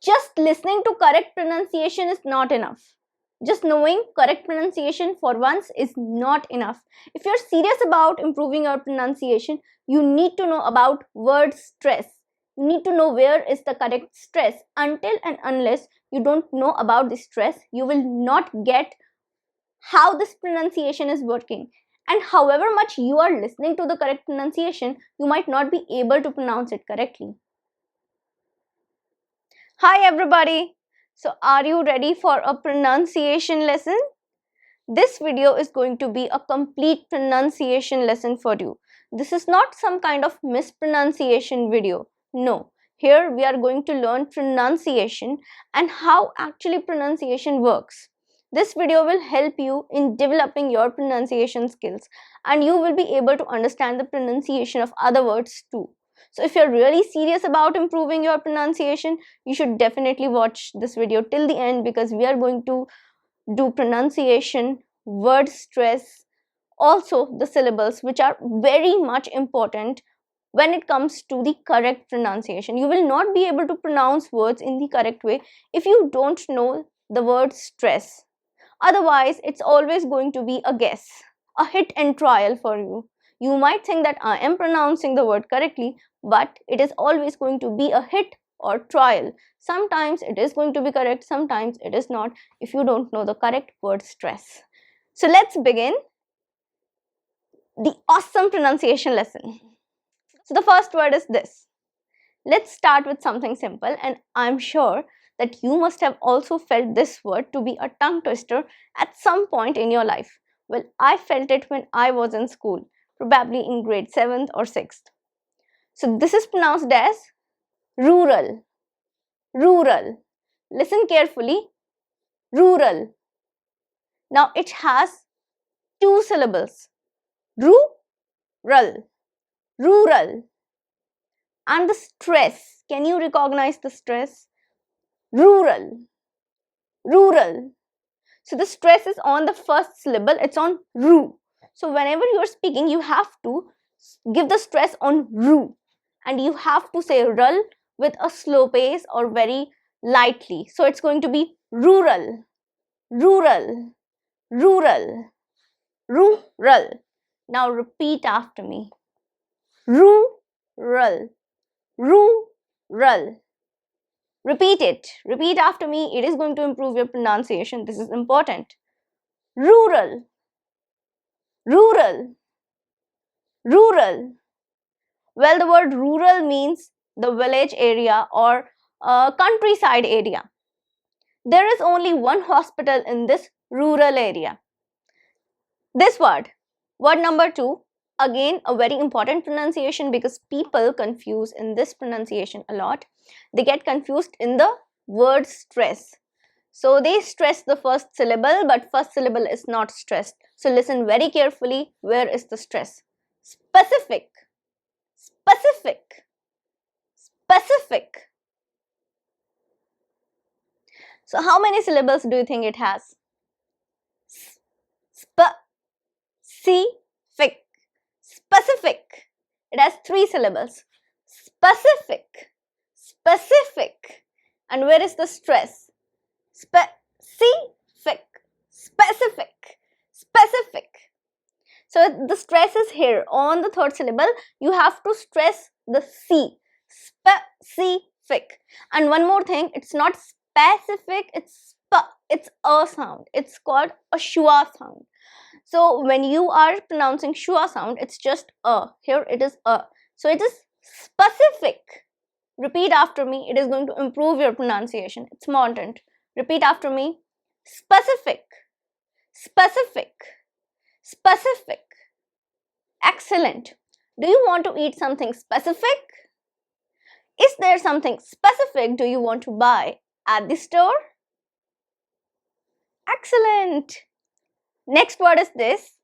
just listening to correct pronunciation is not enough. Just knowing correct pronunciation for once is not enough. If you're serious about improving your pronunciation, you need to know about word stress. You need to know where is the correct stress. Until and unless you don't know about the stress, you will not get how this pronunciation is working. And however much you are listening to the correct pronunciation, you might not be able to pronounce it correctly. Hi everybody. So are you ready for a pronunciation lesson? This video is going to be a complete pronunciation lesson for you. This is not some kind of mispronunciation video. No. Here we are going to learn pronunciation and how actually pronunciation works. This video will help you in developing your pronunciation skills, and you will be able to understand the pronunciation of other words too. So if you're really serious about improving your pronunciation, you should definitely watch this video till the end, because we are going to do pronunciation, word stress, also the syllables, which are very much important when it comes to the correct pronunciation. You will not be able to pronounce words in the correct way if you don't know the word stress. Otherwise, it's always going to be a guess, a hit and trial for you. You might think that I am pronouncing the word correctly, but it is always going to be a hit or trial. Sometimes it is going to be correct, sometimes it is not, if you don't know the correct word stress. So let's begin the awesome pronunciation lesson. So the first word is this. Let's start with something simple, and I'm sure that you must have also felt this word to be a tongue twister at some point in your life. Well, I felt it when I was in school, probably in grade 7th or 6th. So this is pronounced as rural. Rural. Listen carefully. Rural. Now it has two syllables. Rural. Rural. And the stress. Can you recognize the stress? Rural. Rural. So the stress is on the first syllable. It's on ru. So whenever you are speaking, you have to give the stress on ru. And you have to say rul with a slow pace or very lightly. So it's going to be rural. Rural. Rural. Rural. Now repeat after me. Rural. Rural. Repeat it. Repeat after me. It is going to improve your pronunciation. This is important. Rural. Rural. Rural. Well, the word rural means the village area or countryside area. There is only one hospital in this rural area. This word number 2, again a very important pronunciation, because people confuse in this pronunciation a lot. They get confused in the word stress. So they stress the first syllable, but first syllable is not stressed. So listen very carefully. Where is the stress? Specific. Specific. Specific. So how many syllables do you think it has? Specific. Specific. It has 3 syllables. Specific. Specific. And where is the stress? Specific. Specific. Specific. So the stress is here on the third syllable. You have to stress the C. Specific. And one more thing, it's not specific, it's a sound. It's called a schwa sound. So when you are pronouncing schwa sound, it's just a. Here it is a. So it is specific. Repeat after me. It is going to improve your pronunciation. It's important. Repeat after me. Specific. Specific. Specific. Excellent. Do you want to eat something specific? Is there something specific do you want to buy at the store? Excellent. Next word is this.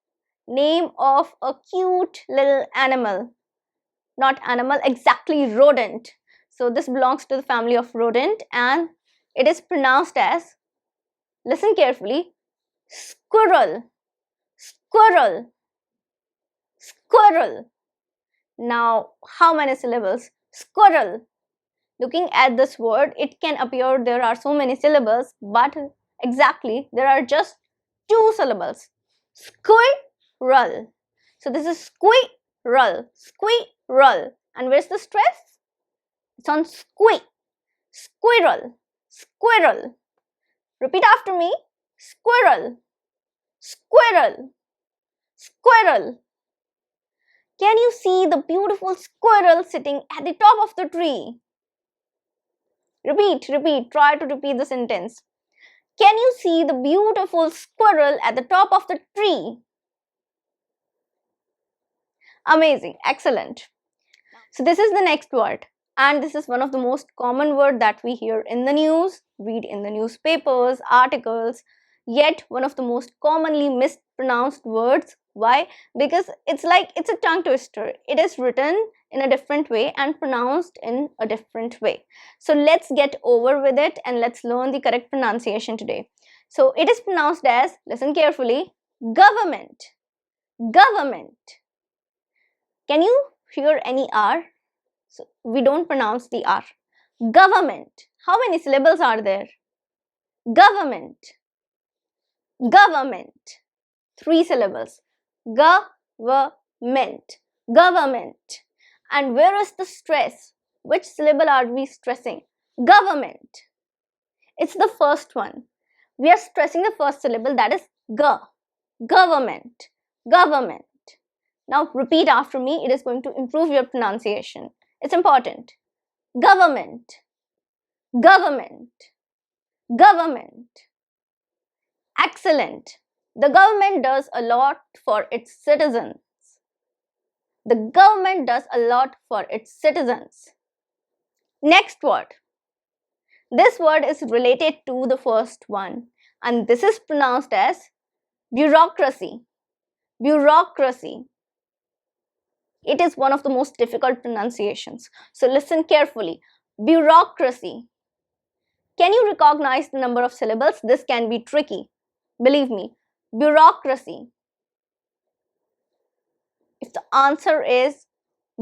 Name of a cute little animal. Not animal, exactly rodent. So this belongs to the family of rodent, and it is pronounced as, listen carefully, squirrel. Squirrel. Squirrel. Now, how many syllables? Squirrel. Looking at this word, it can appear there are so many syllables, but exactly there are just 2 syllables. Squirrel. So this is squirrel, squirrel. And where's the stress? It's on squirrel, squirrel. Repeat after me. Squirrel, squirrel, squirrel. Can you see the beautiful squirrel sitting at the top of the tree? Repeat, repeat. Try to repeat the sentence. Can you see the beautiful squirrel at the top of the tree? Amazing. Excellent. So this is the next word. And this is one of the most common words that we hear in the news, read in the newspapers, articles, yet one of the most commonly mispronounced words. Why? Because it's a tongue twister. It is written in a different way and pronounced in a different way. So let's get over with it and let's learn the correct pronunciation today. So it is pronounced as, listen carefully, government. Government. Can you hear any R? So we don't pronounce the R. Government. How many syllables are there? Government. Government. 3 syllables. Government. Government. And where is the stress? Which syllable are we stressing? Government. It's the first one. We are stressing the first syllable, that is G. Government. Government. Now repeat after me. It is going to improve your pronunciation. It's important. Government. Government. Government. Excellent. The government does a lot for its citizens. The government does a lot for its citizens. Next word. This word is related to the first one, and this is pronounced as bureaucracy. Bureaucracy. It is one of the most difficult pronunciations. So listen carefully. Bureaucracy. Can you recognize the number of syllables? This can be tricky. Believe me. Bureaucracy. If the answer is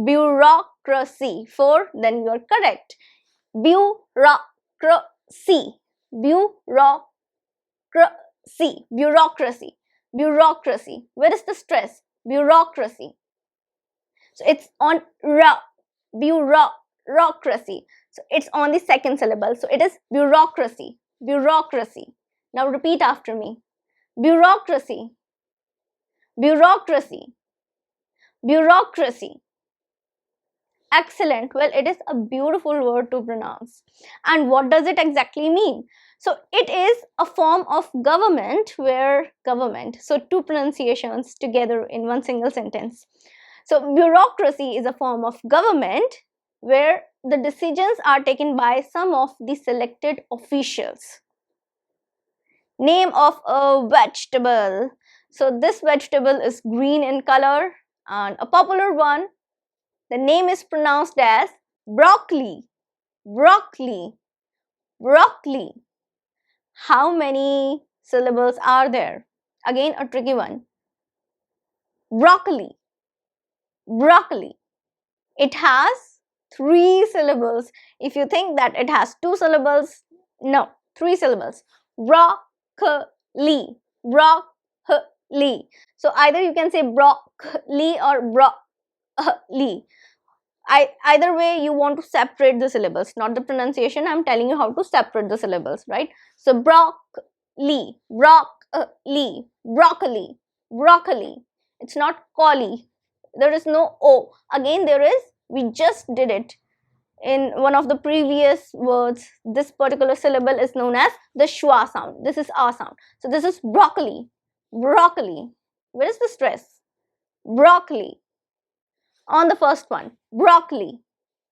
bureaucracy, 4, then you are correct. Bureaucracy. Bureaucracy. Bureaucracy. Bureaucracy. Where is the stress? Bureaucracy. So it's on bureaucracy. So it's on the second syllable. So it is bureaucracy. Bureaucracy. Now repeat after me. Bureaucracy. Bureaucracy. Bureaucracy. Excellent. Well, it is a beautiful word to pronounce. And what does it exactly mean? So it is a form of government where government. So 2 pronunciations together in one single sentence. So bureaucracy is a form of government where the decisions are taken by some of the selected officials. Name of a vegetable. So this vegetable is green in color, and a popular one, the name is pronounced as broccoli. Broccoli. Broccoli. How many syllables are there? Again, a tricky one. Broccoli. Broccoli. It has 3 syllables. If you think that it has 2 syllables, no, 3 syllables. Broccoli. Broccoli. So either you can say broccoli or broccoli. Either way, you want to separate the syllables, not the pronunciation. I'm telling you how to separate the syllables, right? So broccoli, broccoli, broccoli, broccoli. It's not collie. There is no O. Again, there is. We just did it in one of the previous words. This particular syllable is known as the schwa sound. This is A sound. So this is broccoli. Broccoli. Where is the stress? Broccoli. On the first one. Broccoli.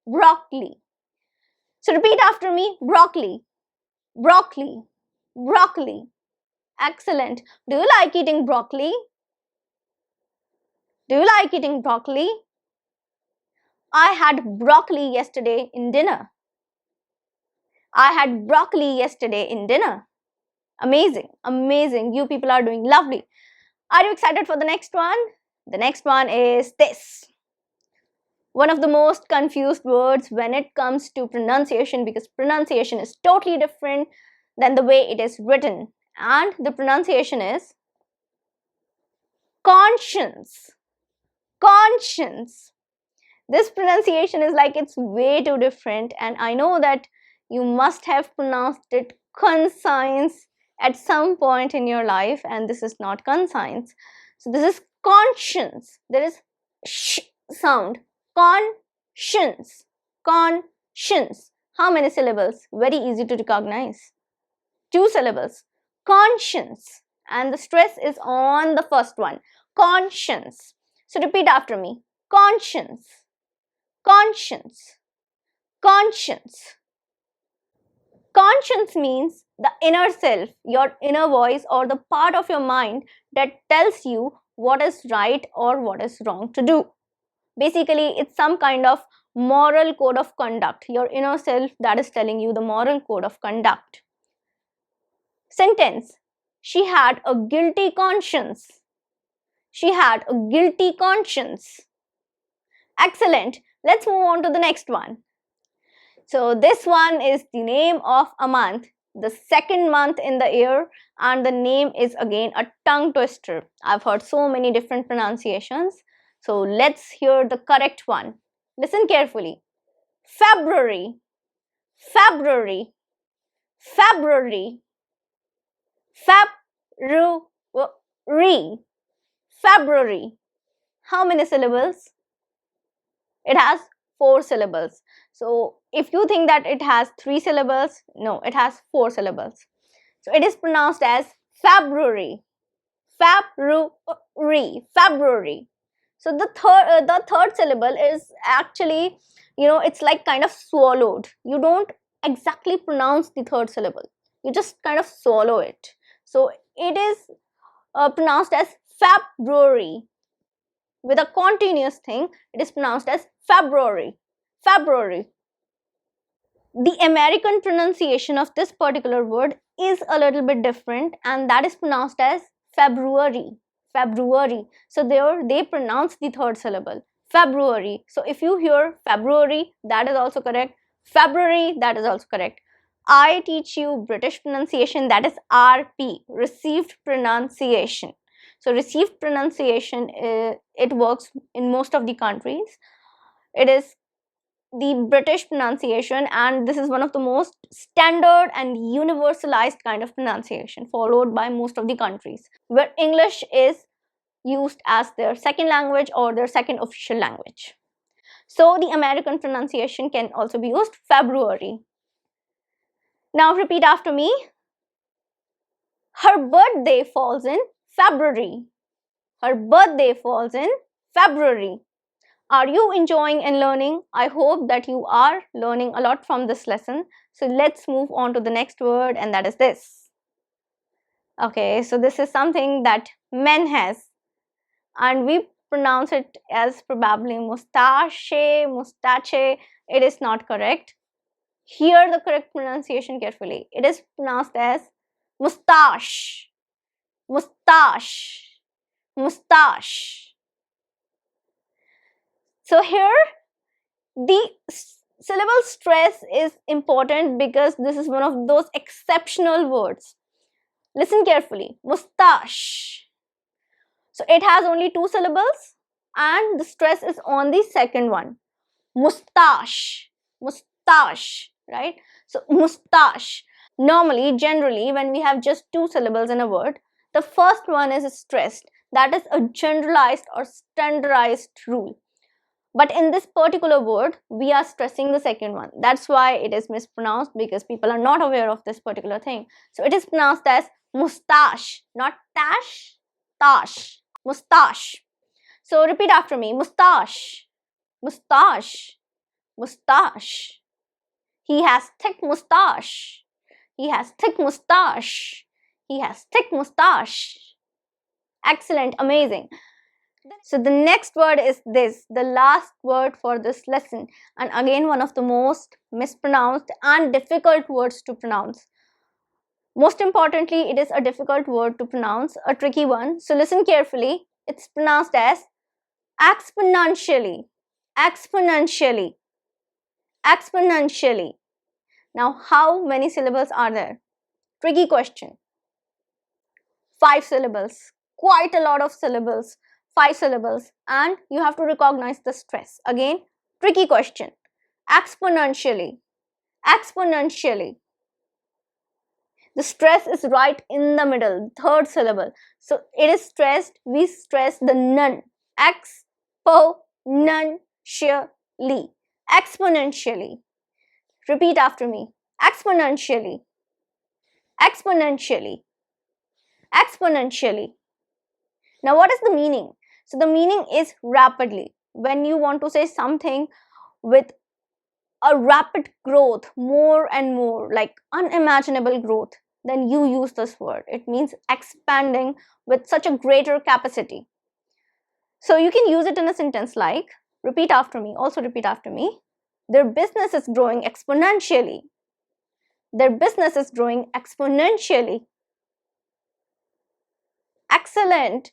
Broccoli. So repeat after me. Broccoli. Broccoli. Broccoli. Excellent. Do you like eating broccoli? Do you like eating broccoli? I had broccoli yesterday in dinner. I had broccoli yesterday in dinner. Amazing. Amazing. You people are doing lovely. Are you excited for the next one? The next one is this. One of the most confused words when it comes to pronunciation, because pronunciation is totally different than the way it is written. And the pronunciation is conscience. Conscience. This pronunciation is like it's way too different, and I know that you must have pronounced it conscience at some point in your life, and this is not conscience. So this is conscience. There is sh sound. Conscience. Conscience. How many syllables? Very easy to recognize. 2 syllables. Conscience. And the stress is on the first one. Conscience. So repeat after me. Conscience. Conscience. Conscience. Conscience means the inner self, your inner voice, or the part of your mind that tells you what is right or what is wrong to do. Basically, it's some kind of moral code of conduct, your inner self that is telling you the moral code of conduct. Sentence. She had a guilty conscience. She had a guilty conscience. Excellent. Let's move on to the next one. So this one is the name of a month, the second month in the year, and the name is again a tongue twister. I've heard so many different pronunciations. So let's hear the correct one. Listen carefully. February. February. February. February. February. How many syllables? It has 4 syllables. So if you think that it has 3 syllables, no, it has 4 syllables. So it is pronounced as February. February. February. So the third syllable is actually, it's like kind of swallowed. You don't exactly pronounce the third syllable. You just kind of swallow it. So it is pronounced as February. With a continuous thing, it is pronounced as February. February. The American pronunciation of this particular word is a little bit different, and that is pronounced as February. February. So there they pronounce the third syllable. February. So if you hear February, that is also correct. February, that is also correct. I teach you British pronunciation, that is RP, received pronunciation. So received pronunciation, it works in most of the countries. It is the British pronunciation, and this is one of the most standard and universalized kind of pronunciation followed by most of the countries, where English is used as their second language or their second official language. So the American pronunciation can also be used, February. Now repeat after me. Her birthday falls in February. Her birthday falls in February. Are you enjoying and learning? I hope that you are learning a lot from this lesson. So let's move on to the next word, and that is this. Okay, so this is something that men has, and we pronounce it as probably mustache, mustache. It is not correct. Hear the correct pronunciation carefully. It is pronounced as mustache. Mustache. Mustache. So here the syllable stress is important because this is one of those exceptional words. Listen carefully. Mustache. So it has only 2 syllables and the stress is on the second one. Mustache. Mustache. Right? So mustache. Normally, generally, when we have just 2 syllables in a word, the first one is stressed. That is a generalized or standardized rule. But in this particular word, we are stressing the second one. That's why it is mispronounced, because people are not aware of this particular thing. So it is pronounced as mustache, not tash, tash, mustache. So repeat after me. Mustache, mustache, mustache. He has thick mustache. He has thick mustache. He has thick mustache. Excellent, amazing. So the next word is this, the last word for this lesson, and again one of the most mispronounced and difficult words to pronounce. Most importantly, it is a difficult word to pronounce, a tricky one. So listen carefully. It's pronounced as exponentially. exponentially, exponentially. Now, how many syllables are there? Tricky question. 5 syllables, quite a lot of syllables, 5 syllables, and you have to recognize the stress. Again, tricky question. Exponentially, exponentially. The stress is right in the middle, third syllable. So it is stressed, we stress the nun. Exponentially, exponentially. Repeat after me. Exponentially, exponentially, exponentially. Now, what is the meaning? So, the meaning is rapidly. When you want to say something with a rapid growth, more and more, like unimaginable growth, then you use this word. It means expanding with such a greater capacity. So, you can use it in a sentence like, repeat after me, also repeat after me. Their business is growing exponentially. Their business is growing exponentially. Excellent.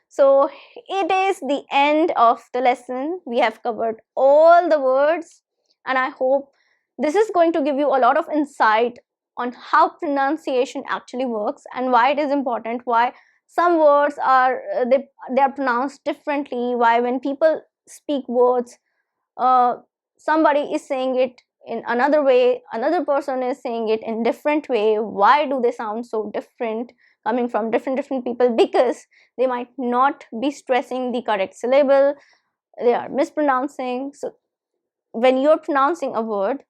So it is the end of the lesson. We have covered all the words, and I hope this is going to give you a lot of insight on how pronunciation actually works and why it is important, why some words are they are pronounced differently, why when people speak words somebody is saying it in another way, another person is saying it in different way. Why do they sound so different coming from different people? Because they might not be stressing the correct syllable, they are mispronouncing. So when you're pronouncing a word,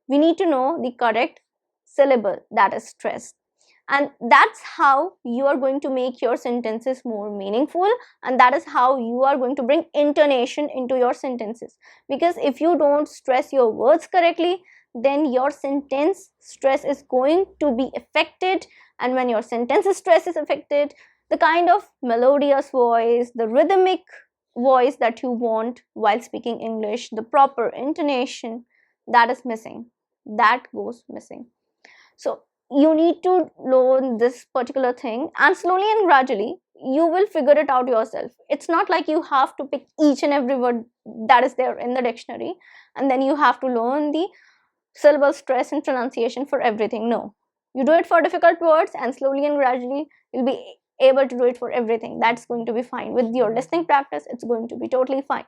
we need to know the correct syllable that is stressed, and that's how you are going to make your sentences more meaningful, and that is how you are going to bring intonation into your sentences. Because if you don't stress your words correctly, then your sentence stress is going to be affected, and when your sentence stress is affected, the kind of melodious voice, the rhythmic voice that you want while speaking English, the proper intonation, that is missing, that goes missing. So you need to learn this particular thing, and slowly and gradually you will figure it out yourself. It's not like you have to pick each and every word that is there in the dictionary and then you have to learn the syllable stress and pronunciation for everything. No, you do it for difficult words, and slowly and gradually you'll be able to do it for everything. That's going to be fine. With your listening practice, it's going to be totally fine.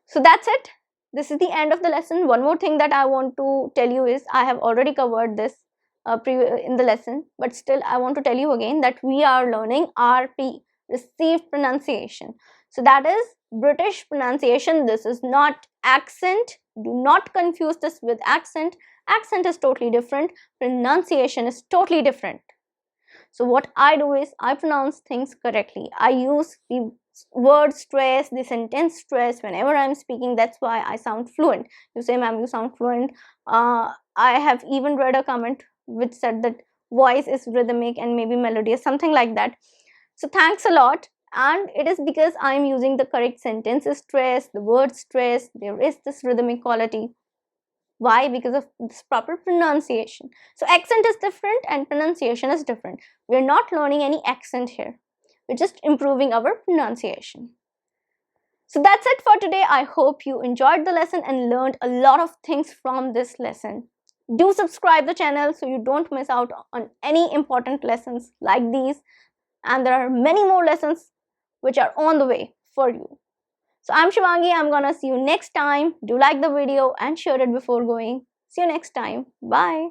So that's it. This is the end of the lesson. One more thing that I want to tell you is, I have already covered this in the lesson, but still I want to tell you again that we are learning RP, received pronunciation. So that is British pronunciation. This is not accent. Do not confuse this with accent. Accent is totally different. Pronunciation is totally different. So what I do is, I pronounce things correctly. I use the word stress, the sentence stress whenever I'm speaking. That's why I sound fluent. You say, ma'am, you sound fluent. I have even read a comment which said that voice is rhythmic and maybe melodious, something like that. So thanks a lot. And it is because I'm using the correct sentence stress, the word stress, there is this rhythmic quality. Why? Because of this proper pronunciation. So accent is different and pronunciation is different. We're not learning any accent here. We're just improving our pronunciation. So that's it for today. I hope you enjoyed the lesson and learned a lot of things from this lesson. Do subscribe the channel so you don't miss out on any important lessons like these. And there are many more lessons which are on the way for you. So I'm Shivangi. I'm gonna see you next time. Do like the video and share it before going. See you next time. Bye.